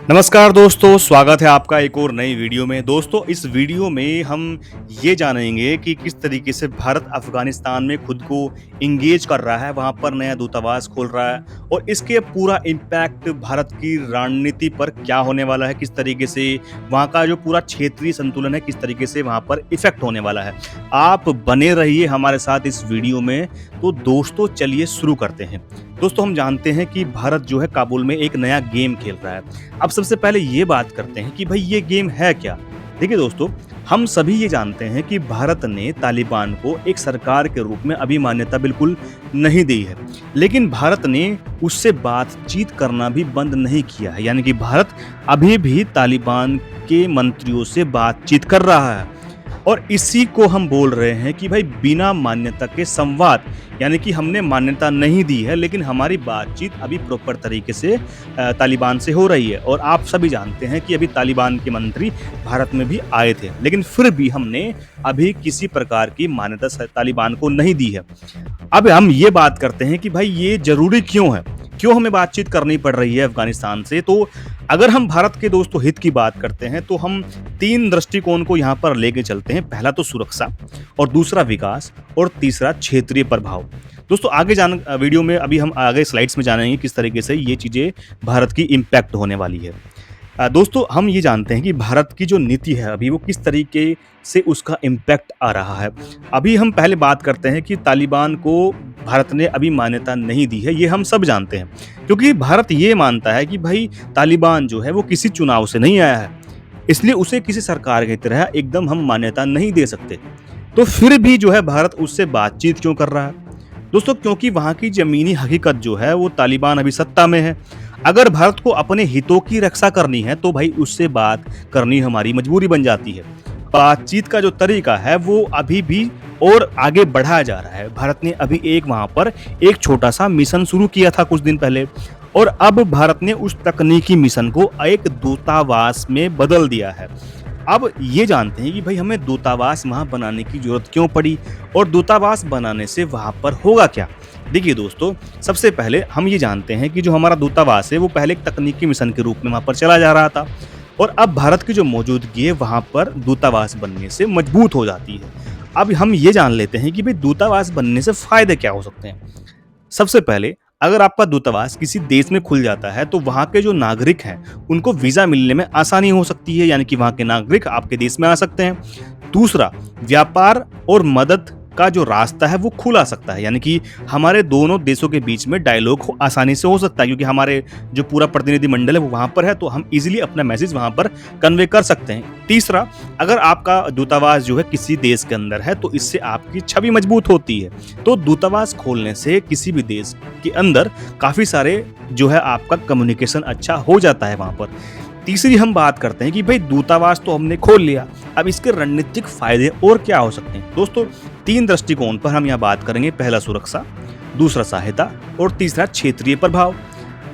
नमस्कार दोस्तों, स्वागत है आपका एक और नई वीडियो में। दोस्तों, इस वीडियो में हम ये जानेंगे कि किस तरीके से भारत अफ़गानिस्तान में खुद को एंगेज कर रहा है, वहाँ पर नया दूतावास खोल रहा है और इसके पूरा इम्पैक्ट भारत की रणनीति पर क्या होने वाला है, किस तरीके से वहाँ का जो पूरा क्षेत्रीय संतुलन है, किस तरीके से वहाँ पर इफ़ेक्ट होने वाला है। आप बने रहिए हमारे साथ इस वीडियो में। तो दोस्तों, चलिए शुरू करते हैं। दोस्तों, हम जानते हैं कि भारत जो है काबुल में एक नया गेम खेल रहा है। अब सबसे पहले ये बात करते हैं कि भाई ये गेम है क्या? देखिए दोस्तों, हम सभी ये जानते हैं कि भारत ने तालिबान को एक सरकार के रूप में अभी मान्यता बिल्कुल नहीं दी है। लेकिन भारत ने उससे बातचीत करना भी बंद नहीं किया है। यानी कि भारत अभी भी तालिबान के मंत्रियों से बातचीत कर रहा है। और इसी को हम बोल रहे हैं कि भाई बिना मान्यता के संवाद, यानी कि हमने मान्यता नहीं दी है लेकिन हमारी बातचीत अभी प्रॉपर तरीके से तालिबान से हो रही है। और आप सभी जानते हैं कि अभी तालिबान के मंत्री भारत में भी आए थे, लेकिन फिर भी हमने अभी किसी प्रकार की मान्यता तालिबान को नहीं दी है। अब हम ये बात करते हैं कि भाई ये जरूरी क्यों है, क्यों हमें बातचीत करनी पड़ रही है अफगानिस्तान से। तो अगर हम भारत के दोस्तों हित की बात करते हैं तो हम 3 दृष्टिकोण को यहाँ पर लेके चलते हैं। पहला तो सुरक्षा, और दूसरा विकास, और तीसरा क्षेत्रीय प्रभाव। दोस्तों, आगे वीडियो में अभी हम आगे स्लाइड्स में जानेंगे किस तरीके से ये चीज़ें भारत की इम्पैक्ट होने वाली है। दोस्तों, हम ये जानते हैं कि भारत की जो नीति है अभी वो किस तरीके से उसका इम्पैक्ट आ रहा है। अभी हम पहले बात करते हैं कि तालिबान को भारत ने अभी मान्यता नहीं दी है, ये हम सब जानते हैं। क्योंकि भारत ये मानता है कि भाई तालिबान जो है वो किसी चुनाव से नहीं आया है, इसलिए उसे किसी सरकार की तरह एकदम हम मान्यता नहीं दे सकते। तो फिर भी जो है भारत उससे बातचीत क्यों कर रहा है? दोस्तों, क्योंकि वहाँ की ज़मीनी हकीकत जो है वो तालिबान अभी सत्ता में है। अगर भारत को अपने हितों की रक्षा करनी है तो भाई उससे बात करनी हमारी मजबूरी बन जाती है। बातचीत का जो तरीका है वो अभी भी और आगे बढ़ाया जा रहा है। भारत ने अभी वहाँ पर एक छोटा-सा मिशन शुरू किया था कुछ दिन पहले, और अब भारत ने उस तकनीकी मिशन को एक दूतावास में बदल दिया है। अब ये जानते हैं कि भाई हमें दूतावास वहाँ बनाने की ज़रूरत क्यों पड़ी और दूतावास बनाने से वहाँ पर होगा क्या? देखिए दोस्तों, सबसे पहले हम ये जानते हैं कि जो हमारा दूतावास है वो पहले एक तकनीकी मिशन के रूप में वहाँ पर चला जा रहा था, और अब भारत की जो मौजूदगी है वहाँ पर दूतावास बनने से मजबूत हो जाती है। अब हम ये जान लेते हैं कि भाई दूतावास बनने से फ़ायदे क्या हो सकते हैं। सबसे पहले, अगर आपका दूतावास किसी देश में खुल जाता है तो वहाँ के जो नागरिक हैं उनको वीज़ा मिलने में आसानी हो सकती है, यानी कि वहाँ के नागरिक आपके देश में आ सकते हैं। दूसरा, व्यापार और मदद का जो रास्ता है वो खुला सकता है, यानी कि हमारे दोनों देशों के बीच में डायलॉग आसानी से हो सकता है, क्योंकि हमारे जो पूरा प्रतिनिधि मंडल है वो वहाँ पर है, तो हम इजीली अपना मैसेज वहाँ पर कन्वे कर सकते हैं। तीसरा, अगर आपका दूतावास जो है किसी देश के अंदर है तो इससे आपकी छवि मजबूत होती है। तो दूतावास खोलने से किसी भी देश के अंदर काफ़ी सारे जो है आपका कम्युनिकेशन अच्छा हो जाता है वहाँ पर। तीसरी हम बात करते हैं कि भाई दूतावास तो हमने खोल लिया, अब इसके रणनीतिक फायदे और क्या हो सकते हैं। दोस्तों, 3 दृष्टिकोण पर हम यहाँ बात करेंगे। पहला सुरक्षा, दूसरा सहायता, और तीसरा क्षेत्रीय प्रभाव।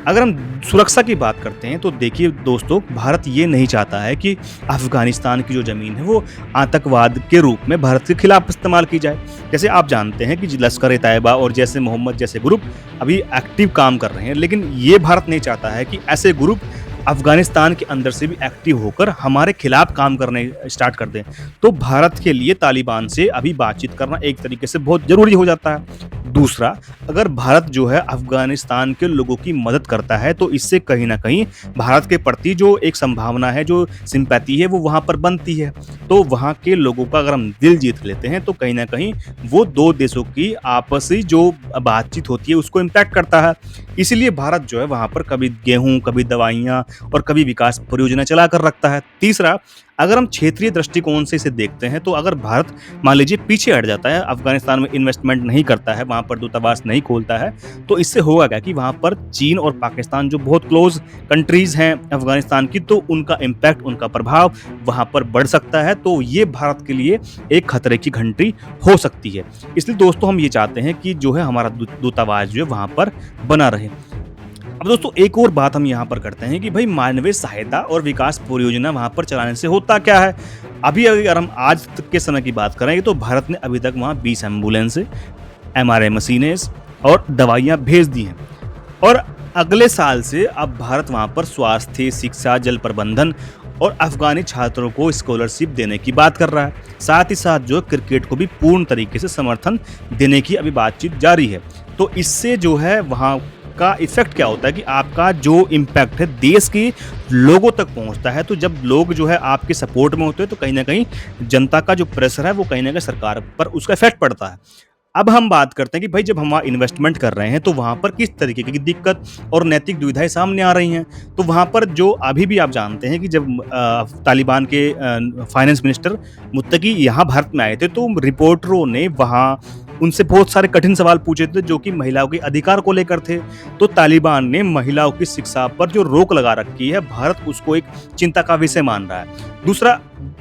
अगर हम सुरक्षा की बात करते हैं तो देखिए दोस्तों, भारत ये नहीं चाहता है कि अफगानिस्तान की जो ज़मीन है वो आतंकवाद के रूप में भारत के खिलाफ इस्तेमाल की जाए। जैसे आप जानते हैं कि लश्कर-ए-तैयबा और जैसे मोहम्मद जैसे ग्रुप अभी एक्टिव काम कर रहे हैं, लेकिन ये भारत नहीं चाहता है कि ऐसे ग्रुप अफगानिस्तान के अंदर से भी एक्टिव होकर हमारे खिलाफ काम करने स्टार्ट कर दें। तो भारत के लिए तालिबान से अभी बातचीत करना एक तरीके से बहुत ज़रूरी हो जाता है। दूसरा, अगर भारत जो है अफगानिस्तान के लोगों की मदद करता है तो इससे कहीं न कहीं भारत के प्रति जो एक संभावना है, जो सिंपैथी है वो वहाँ पर बनती है। तो वहाँ के लोगों का अगर हम दिल जीत लेते हैं तो कहीं न कहीं वो 2 देशों की आपसी जो बातचीत होती है उसको इम्पैक्ट करता है। इसीलिए भारत जो है वहाँ पर कभी गेहूँ, कभी दवाइयाँ और कभी विकास परियोजना चला कर रखता है। तीसरा, अगर हम क्षेत्रीय दृष्टिकोण से इसे देखते हैं तो अगर भारत मान लीजिए पीछे हट जाता है, अफगानिस्तान में इन्वेस्टमेंट नहीं करता है, वहाँ पर दूतावास नहीं खोलता है, तो इससे होगा क्या कि वहाँ पर चीन और पाकिस्तान जो बहुत क्लोज कंट्रीज़ हैं अफगानिस्तान की, तो उनका इम्पैक्ट, उनका प्रभाव वहाँ पर बढ़ सकता है। तो ये भारत के लिए एक खतरे की घंटी हो सकती है। इसलिए दोस्तों, हम ये चाहते हैं कि जो है हमारा दूतावास जो है वहाँ पर बना रहे। अब दोस्तों, एक और बात हम यहाँ पर करते हैं कि भाई मानवीय सहायता और विकास परियोजना वहाँ पर चलाने से होता क्या है। अभी अगर हम आज तक के समय की बात करें तो भारत ने अभी तक वहाँ 20 एम्बुलेंस, MRI मशीनें और दवाइयाँ भेज दी हैं। और अगले साल से अब भारत वहाँ पर स्वास्थ्य, शिक्षा, जल प्रबंधन और अफ़गानी छात्रों को स्कॉलरशिप देने की बात कर रहा है। साथ ही साथ जो क्रिकेट को भी पूर्ण तरीके से समर्थन देने की अभी बातचीत जारी है। तो इससे जो है वहाँ का इफ़ेक्ट क्या होता है कि आपका जो इम्पैक्ट है देश के लोगों तक पहुँचता है। तो जब लोग जो है आपके सपोर्ट में होते हैं तो कहीं न कहीं जनता का जो प्रेशर है वो कहीं न कहीं सरकार पर उसका इफ़ेक्ट पड़ता है। अब हम बात करते हैं कि भाई जब हम वहाँ इन्वेस्टमेंट कर रहे हैं तो वहाँ पर किस तरीके की दिक्कत और नैतिक दुविधाएँ सामने आ रही हैं। तो वहाँ पर जो अभी भी आप जानते हैं कि जब तालिबान के फाइनेंस मिनिस्टर मुत्तकी यहाँ भारत में आए थे तो रिपोर्टरों ने वहाँ उनसे बहुत सारे कठिन सवाल पूछे थे जो कि महिलाओं के अधिकार को लेकर थे। तो तालिबान ने महिलाओं की शिक्षा पर जो रोक लगा रखी है, भारत उसको एक चिंता का विषय मान रहा है। दूसरा,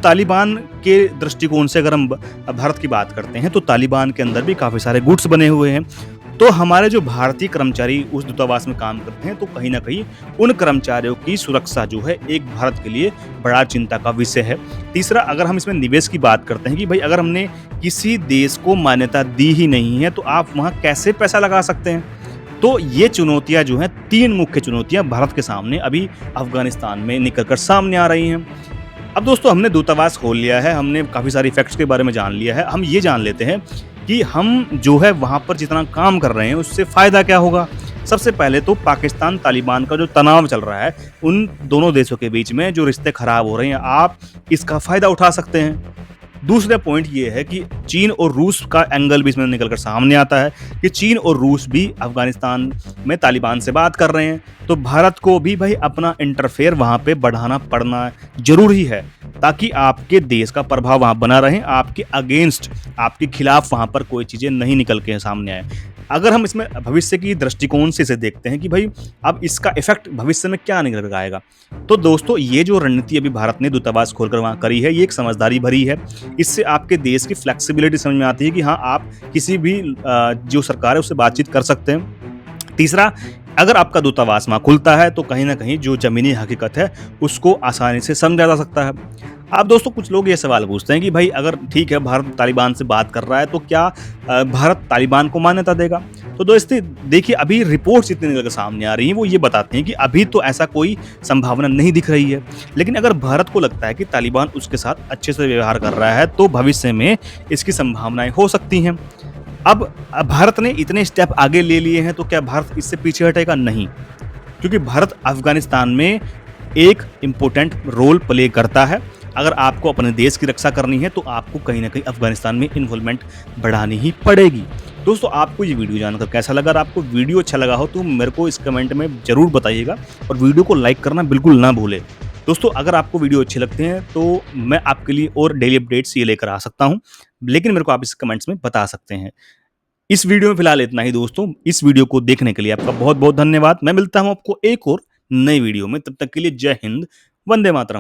तालिबान के दृष्टिकोण से अगर हम भारत की बात करते हैं तो तालिबान के अंदर भी काफ़ी सारे गुट्स बने हुए हैं। तो हमारे जो भारतीय कर्मचारी उस दूतावास में काम करते हैं तो कहीं न कहीं उन कर्मचारियों की सुरक्षा जो है एक भारत के लिए बड़ा चिंता का विषय है। तीसरा, अगर हम इसमें निवेश की बात करते हैं कि भाई अगर हमने किसी देश को मान्यता दी ही नहीं है तो आप वहाँ कैसे पैसा लगा सकते हैं? तो ये चुनौतियाँ जो हैं 3 मुख्य चुनौतियाँ भारत के सामने अभी अफ़गानिस्तान में निकल कर सामने आ रही हैं। अब दोस्तों हमने दूतावास खोल लिया है, हमने काफ़ी सारी फैक्ट्स के बारे में जान लिया है। हम ये जान लेते हैं कि हम जो है वहाँ पर जितना काम कर रहे हैं उससे फ़ायदा क्या होगा? सबसे पहले तो पाकिस्तान तालिबान का जो तनाव चल रहा है, उन दोनों देशों के बीच में जो रिश्ते ख़राब हो रहे हैं, आप इसका फ़ायदा उठा सकते हैं। दूसरा पॉइंट ये है कि चीन और रूस का एंगल भी इसमें निकल कर सामने आता है कि चीन और रूस भी अफ़गानिस्तान में तालिबान से बात कर रहे हैं। तो भारत को भी भाई अपना इंटरफेयर वहाँ पे बढ़ाना पड़ना ज़रूरी है ताकि आपके देश का प्रभाव वहाँ बना रहे, आपके अगेंस्ट, आपके खिलाफ वहाँ पर कोई चीज़ें नहीं निकल के सामने आए। अगर हम इसमें भविष्य की दृष्टिकोण से इसे देखते हैं कि भाई अब इसका इफ़ेक्ट भविष्य में क्या निकल कर आएगा, तो दोस्तों ये जो रणनीति अभी भारत ने दूतावास खोलकर वहाँ करी है, ये एक समझदारी भरी है। इससे आपके देश की फ्लेक्सिबिलिटी समझ में आती है कि हाँ, आप किसी भी जो सरकार है उससे बातचीत कर सकते हैं। तीसरा, अगर आपका दूतावास वहाँ खुलता है तो कहीं न कहीं जो ज़मीनी हकीकत है उसको आसानी से समझा जा सकता है। अब दोस्तों कुछ लोग ये सवाल पूछते हैं कि भाई अगर ठीक है भारत तालिबान से बात कर रहा है तो क्या भारत तालिबान को मान्यता देगा? तो दोस्तों देखिए अभी रिपोर्ट्स इतनी निकल के सामने आ रही हैं वो ये बताती हैं कि अभी तो ऐसा कोई संभावना नहीं दिख रही है। लेकिन अगर भारत को लगता है कि तालिबान उसके साथ अच्छे से व्यवहार कर रहा है तो भविष्य में इसकी संभावनाएँ हो सकती हैं। अब भारत ने इतने स्टेप आगे ले लिए हैं तो क्या भारत इससे पीछे हटेगा? नहीं, क्योंकि भारत अफ़गानिस्तान में एक इम्पोर्टेंट रोल प्ले करता है। अगर आपको अपने देश की रक्षा करनी है तो आपको कहीं न कहीं अफ़गानिस्तान में इन्वॉल्वमेंट बढ़ानी ही पड़ेगी। दोस्तों आपको ये वीडियो जानकर कैसा लगा? अगर आपको वीडियो अच्छा लगा हो तो मेरे को इस कमेंट में ज़रूर बताइएगा और वीडियो को लाइक करना बिल्कुल ना भूलें। दोस्तों अगर आपको वीडियो अच्छे लगते हैं तो मैं आपके लिए और डेली अपडेट्स ये लेकर आ सकता हूँ, लेकिन मेरे को आप इस कमेंट्स में बता सकते हैं। इस वीडियो में फिलहाल इतना ही दोस्तों। इस वीडियो को देखने के लिए आपका बहुत-बहुत धन्यवाद। मैं मिलता हूँ आपको एक और नई वीडियो में, तब तक के लिए जय हिंद, वंदे मातरम।